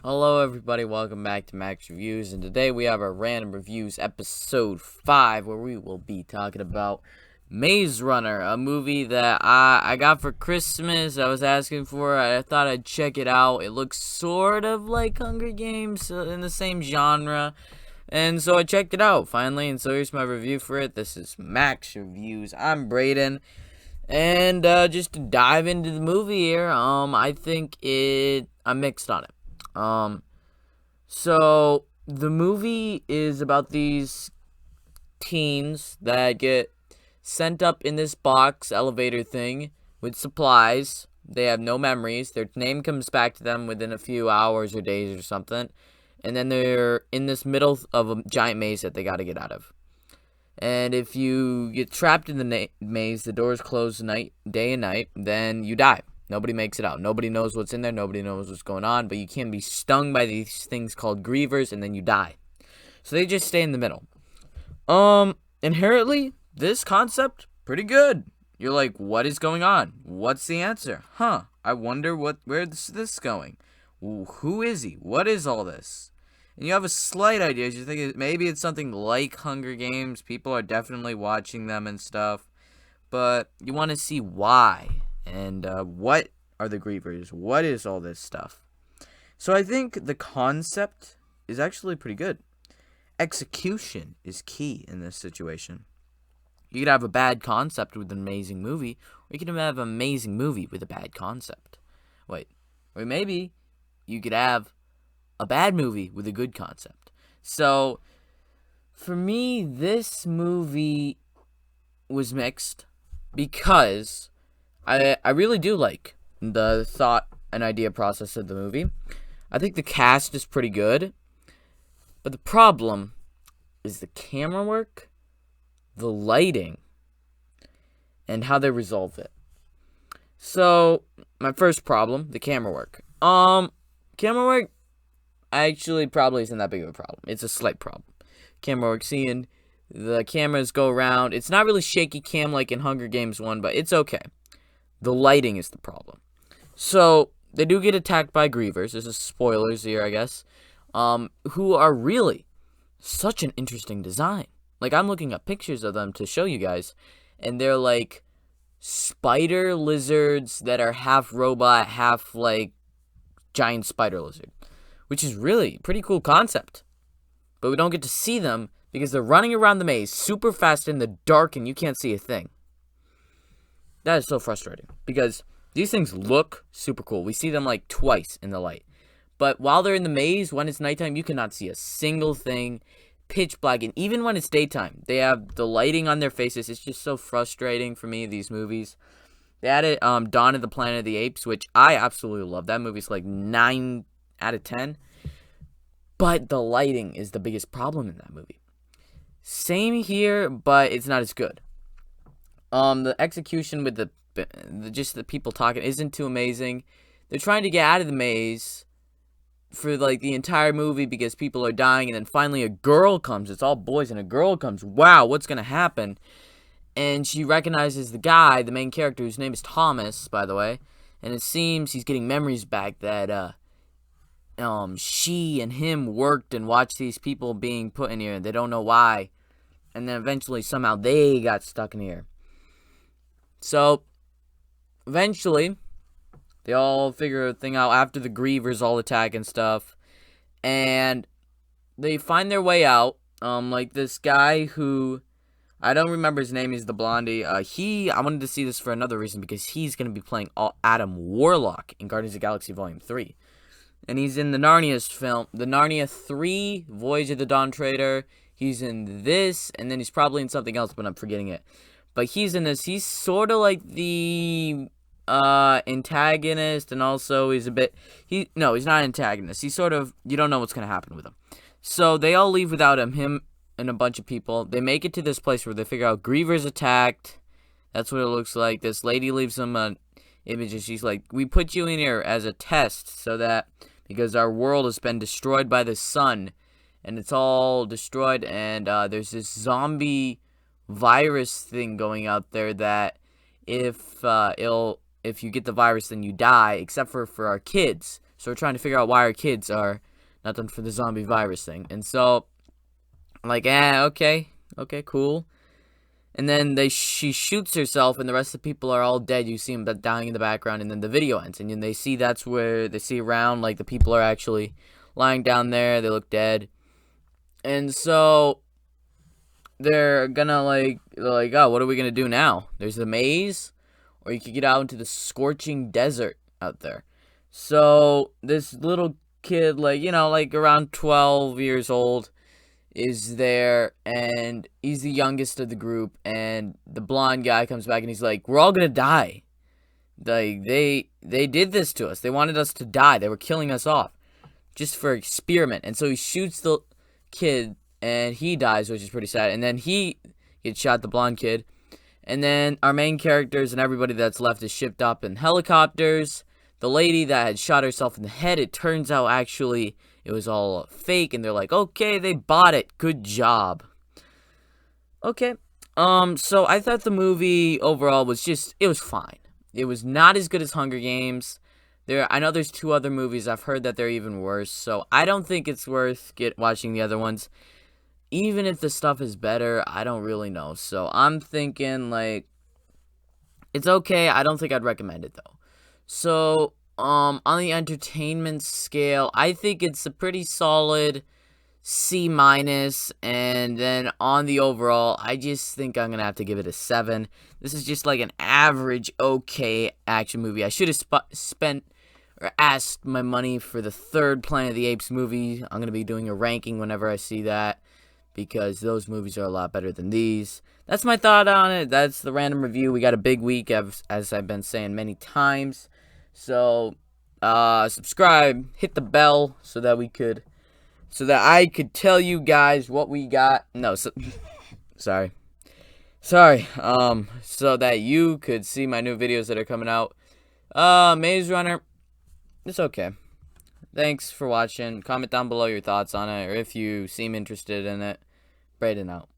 Hello everybody, welcome back to Max Reviews, and today we have our Random Reviews episode 5, where we will be talking about Maze Runner, a movie that I got for Christmas. I was asking for it. I thought I'd check it out. It looks sort of like Hunger Games, in the same genre, and so I checked it out finally, and so here's my review for it. This is Max Reviews. I'm Brayden. And just to dive into the movie here, I think I'm mixed on it. So the movie is about these teens that get sent up in this box elevator thing with supplies. They have no memories. Their name comes back to them within a few hours or days or something. And then they're in this middle of a giant maze that they got to get out of. And if you get trapped in the maze, the doors close day and night, then you die. Nobody makes it out. Nobody knows what's in there. Nobody knows what's going on. But you can be stung by these things called grievers, and then you die. So they just stay in the middle. Inherently, this concept, pretty good. You're like, what is going on? What's the answer? I wonder where's this going? Who is he? What is all this? And you have a slight idea. You think maybe it's something like Hunger Games. People are definitely watching them and stuff. But you want to see why. And what are the grievers? What is all this stuff? So I think the concept is actually pretty good. Execution is key in this situation. You could have a bad concept with an amazing movie, or you could have an amazing movie with a bad concept. Or maybe you could have a bad movie with a good concept. So, for me, this movie was mixed because I really do like the thought and idea process of the movie. I think the cast is pretty good, but the problem is the camera work, the lighting, and how they resolve it. So, my first problem, the camera work. Camera work actually probably isn't that big of a problem. It's a slight problem. Camera work, seeing the cameras go around. It's not really shaky cam like in Hunger Games 1, but it's okay. The lighting is the problem. So, they do get attacked by grievers. This is spoilers here, I guess. Who are really such an interesting design. Like, I'm looking up pictures of them to show you guys, and they're like spider lizards that are half robot, half like giant spider lizard, which is really pretty cool concept. But we don't get to see them because they're running around the maze super fast in the dark and you can't see a thing. That is so frustrating because these things look super cool. We see them like twice in the light. But while they're in the maze, when it's nighttime, you cannot see a single thing. Pitch black. And even when it's daytime, they have the lighting on their faces. It's just so frustrating for me, these movies. They added Dawn of the Planet of the Apes, which I absolutely love. That movie's like 9 out of 10. But the lighting is the biggest problem in that movie. Same here, but it's not as good. The execution with just the people talking isn't too amazing. They're trying to get out of the maze for like the entire movie because people are dying, and then finally a girl comes. It's all boys, and a girl comes. Wow, what's gonna happen? And she recognizes the guy, the main character, whose name is Thomas, by the way. And it seems he's getting memories back that she and him worked and watched these people being put in here, and they don't know why. And then eventually somehow they got stuck in here. So eventually they all figure a thing out after the grievers all attack and stuff, and they find their way out. Like this guy who I don't remember his name. He's the blondie. I wanted to see this for another reason because he's gonna be playing Adam Warlock in Guardians of the Galaxy Volume 3, and he's in the Narnia film, the Narnia 3, Voyage of the Dawn Treader. He's in this, and then he's probably in something else, but I'm forgetting it. But he's in this. He's sort of like the antagonist, and also he's he's not antagonist. He's sort of, you don't know what's going to happen with him. So they all leave without him and a bunch of people. They make it to this place where they figure out Griever's attacked. That's what it looks like. This lady leaves them an image, and she's like, we put you in here as a test so that, because our world has been destroyed by the sun, and it's all destroyed, and there's this zombie virus thing going out there that if you get the virus, then you die, except for our kids. So we're trying to figure out why our kids are not done for the zombie virus thing. And so I'm like, okay, cool. And then she shoots herself, and the rest of the people are all dead. You see them dying in the background, and then the video ends. And then they see that's where they see around, like, the people are actually lying down there. They look dead. And so they're gonna, they're like, oh, what are we gonna do now? There's the maze, or you could get out into the scorching desert out there. So this little kid, around 12 years old, is there, and he's the youngest of the group, and the blonde guy comes back and he's like, we're all gonna die. Like, they did this to us. They wanted us to die. They were killing us off just for experiment. And so he shoots the kid and he dies, which is pretty sad. And then he gets shot, the blonde kid. And then our main characters and everybody that's left is shipped up in helicopters. The lady that had shot herself in the head, it turns out actually it was all fake, and they're like, okay, they bought it. Good job. Okay. So I thought the movie overall was it was fine. It was not as good as Hunger Games. I know there's 2 other movies. I've heard that they're even worse, so I don't think it's worth watching the other ones. Even if the stuff is better, I don't really know. So I'm thinking, it's okay. I don't think I'd recommend it, though. So, on the entertainment scale, I think it's a pretty solid C-. And then on the overall, I just think I'm going to have to give it a 7. This is just like an average, okay action movie. I should have spent or asked my money for the 3rd Planet of the Apes movie. I'm going to be doing a ranking whenever I see that, because those movies are a lot better than these. That's my thought on it. That's the random review. We got a big week, as I've been saying many times. So, subscribe, hit the bell so that I could tell you guys what we got. No, sorry. So that you could see my new videos that are coming out. Maze Runner, it's okay. Thanks for watching. Comment down below your thoughts on it, or if you seem interested in it. Braden out.